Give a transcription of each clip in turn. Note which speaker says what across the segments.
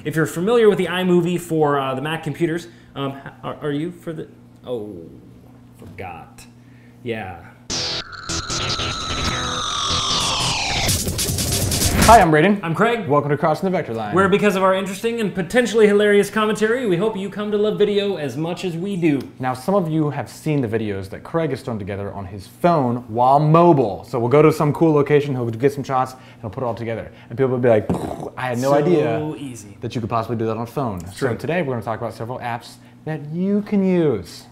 Speaker 1: If you're familiar with the iMovie for the Mac computers, are you for the... Oh, forgot. Yeah.
Speaker 2: Hi, I'm Braden.
Speaker 1: I'm Craig.
Speaker 2: Welcome to Crossing the Vector Line.
Speaker 1: Where, because of our interesting and potentially hilarious commentary, we hope you come to love video as much as we do.
Speaker 2: Now, some of you have seen the videos that Craig has thrown together on his phone while mobile. So we'll go to some cool location, he'll get some shots, and he'll put it all together. And people will be like, I had no idea that you could possibly do that on a phone. So today we're going to talk about several apps that you can use.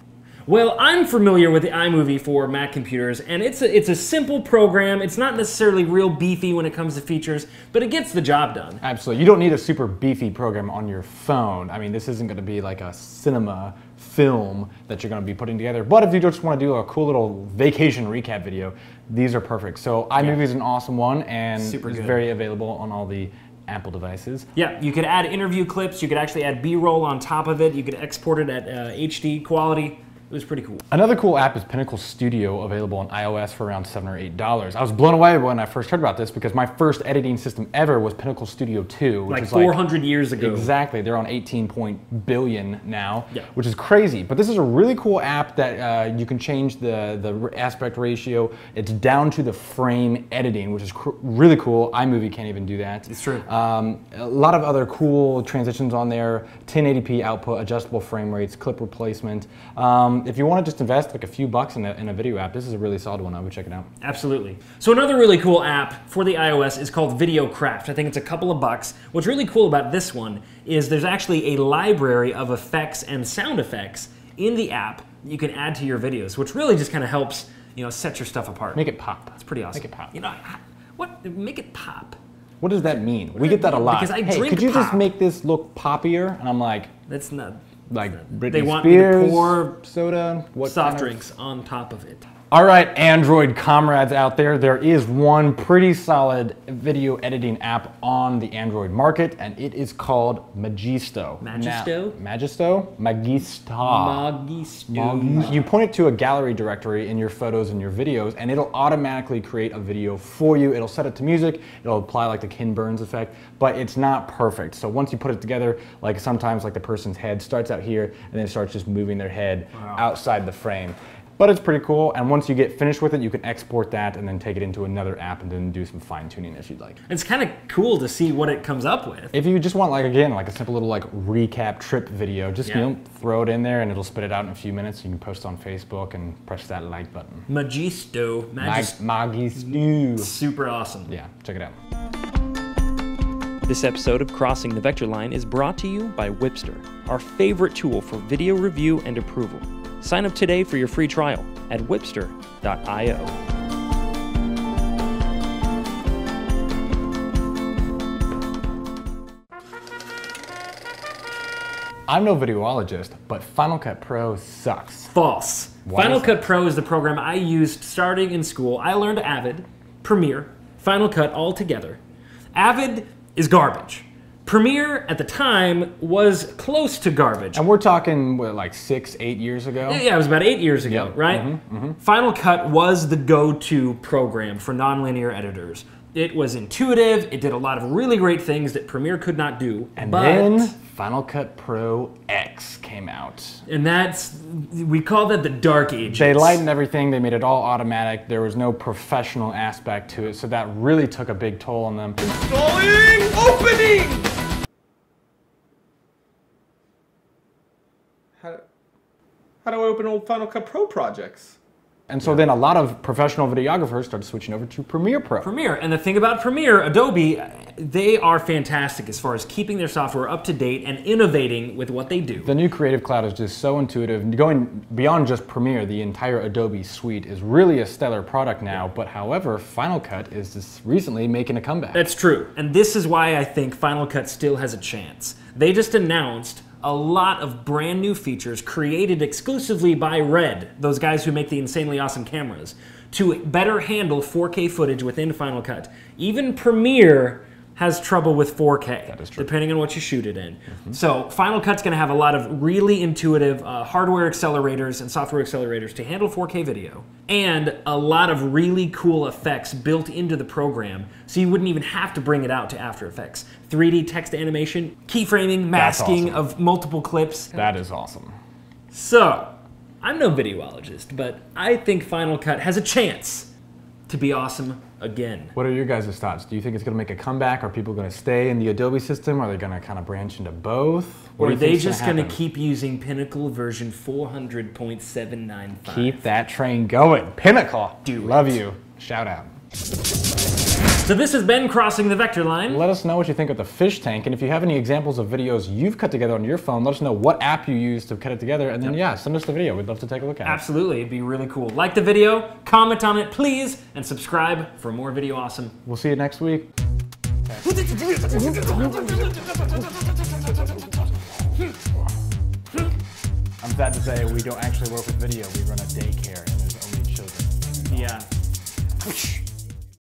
Speaker 1: Well, I'm familiar with the iMovie for Mac computers, and it's a simple program. It's not necessarily real beefy when it comes to features, but it gets the job done.
Speaker 2: Absolutely. You don't need a super beefy program on your phone. I mean, this isn't going to be like a cinema film that you're going to be putting together. But if you just want to do a cool little vacation recap video, these are perfect. So iMovie is an awesome one, and it's very available on all the Apple devices. Yeah,
Speaker 1: you could add interview clips. You could actually add B-roll on top of it. You could export it at HD quality. It was pretty cool.
Speaker 2: Another cool app is Pinnacle Studio, available on iOS for around $7 or $8. I was blown away when I first heard about this because my first editing system ever was Pinnacle Studio 2. Which is
Speaker 1: 400 years ago.
Speaker 2: Exactly. They're on 18 billion now, which is crazy. But this is a really cool app that you can change the aspect ratio. It's down to the frame editing, which is really cool. iMovie can't even do that.
Speaker 1: It's true.
Speaker 2: A lot of other cool transitions on there. 1080p output, adjustable frame rates, clip replacement. If you want to just invest like a few bucks in a video app, this is a really solid one. I would check it out.
Speaker 1: Absolutely. So another really cool app for the iOS is called VideoCraft. I think it's a couple of bucks. What's really cool about this one is there's actually a library of effects and sound effects in the app that you can add to your videos, which really just kind of helps, set your stuff apart.
Speaker 2: Make it pop.
Speaker 1: It's pretty awesome.
Speaker 2: Make it pop.
Speaker 1: What? Make it pop.
Speaker 2: What does that mean? We get that a lot.
Speaker 1: Because I drink
Speaker 2: could you
Speaker 1: pop.
Speaker 2: just make this look poppier? And I'm like,
Speaker 1: that's not.
Speaker 2: Like Britney
Speaker 1: they want
Speaker 2: Spears,
Speaker 1: me to pour
Speaker 2: soda,
Speaker 1: soft drinks on top of it.
Speaker 2: All right, Android comrades out there, there is one pretty solid video editing app on the Android market, and it is called Magisto.
Speaker 1: Magisto?
Speaker 2: Magisto. You point it to a gallery directory in your photos and your videos, and it'll automatically create a video for you. It'll set it to music, it'll apply like the Ken Burns effect, but it's not perfect. So once you put it together, like sometimes like the person's head starts out here, and then starts just moving their head outside the frame. But it's pretty cool, and once you get finished with it, you can export that and then take it into another app and then do some fine tuning if you'd like.
Speaker 1: It's kind of cool to see what it comes up with.
Speaker 2: If you just want, like, again, like a simple little like recap trip video, just throw it in there and it'll spit it out in a few minutes. You can post it on Facebook and press that like button.
Speaker 1: Magisto.
Speaker 2: Magisto.
Speaker 1: Super awesome.
Speaker 2: Yeah, check it out.
Speaker 3: This episode of Crossing the Vector Line is brought to you by Whipster, our favorite tool for video review and approval. Sign up today for your free trial at whipster.io.
Speaker 2: I'm no videologist, but Final Cut Pro sucks.
Speaker 1: False. Final Cut Pro is the program I used starting in school. I learned Avid, Premiere, Final Cut all together. Avid is garbage. Premiere at the time was close to garbage.
Speaker 2: And we're talking, what, like 6, 8 years ago?
Speaker 1: Yeah, it was about 8 years ago, right? Final Cut was the go-to program for nonlinear editors. It was intuitive, it did a lot of really great things that Premiere could not do.
Speaker 2: And then Final Cut Pro X came out.
Speaker 1: And we call that the dark ages.
Speaker 2: They lightened everything, they made it all automatic, there was no professional aspect to it, so that really took a big toll on them.
Speaker 4: Installing opening! How do I open old Final Cut Pro projects?
Speaker 2: And so then a lot of professional videographers started switching over to Premiere Pro.
Speaker 1: And the thing about Premiere, Adobe, they are fantastic as far as keeping their software up to date and innovating with what they do.
Speaker 2: The new Creative Cloud is just so intuitive. Going beyond just Premiere, the entire Adobe suite is really a stellar product now, but however, Final Cut is just recently making a comeback.
Speaker 1: That's true, and this is why I think Final Cut still has a chance. They just announced a lot of brand new features created exclusively by Red, those guys who make the insanely awesome cameras, to better handle 4K footage within Final Cut. Even Premiere has trouble with 4K,
Speaker 2: That is true.
Speaker 1: depending on what you shoot it in. So Final Cut's going to have a lot of really intuitive hardware accelerators and software accelerators to handle 4K video, and a lot of really cool effects built into the program, so you wouldn't even have to bring it out to After Effects. 3D text animation, keyframing, masking
Speaker 2: awesome.
Speaker 1: of multiple clips.
Speaker 2: That is awesome.
Speaker 1: So, I'm no videologist, but I think Final Cut has a chance to be awesome again.
Speaker 2: What are your guys' thoughts? Do you think it's going to make a comeback? Are people going to stay in the Adobe system? Are they going to kind of branch into both? What
Speaker 1: Or
Speaker 2: do
Speaker 1: are
Speaker 2: you
Speaker 1: they
Speaker 2: think's
Speaker 1: just going to
Speaker 2: happen?
Speaker 1: keep using Pinnacle version 400.795?
Speaker 2: Keep that train going. Pinnacle.
Speaker 1: Do
Speaker 2: Love
Speaker 1: it.
Speaker 2: you. Shout out.
Speaker 1: So this has been Crossing the Vector Line.
Speaker 2: Let us know what you think of the fish tank, and if you have any examples of videos you've cut together on your phone, let us know what app you use to cut it together, and then yeah, send us the video. We'd love to take a look at it.
Speaker 1: Absolutely, it'd be really cool. Like the video, comment on it, please, and subscribe for more video awesome.
Speaker 2: We'll see you next week. I'm sad to say we don't actually work with video. We run a daycare, and there's only children.
Speaker 1: Yeah.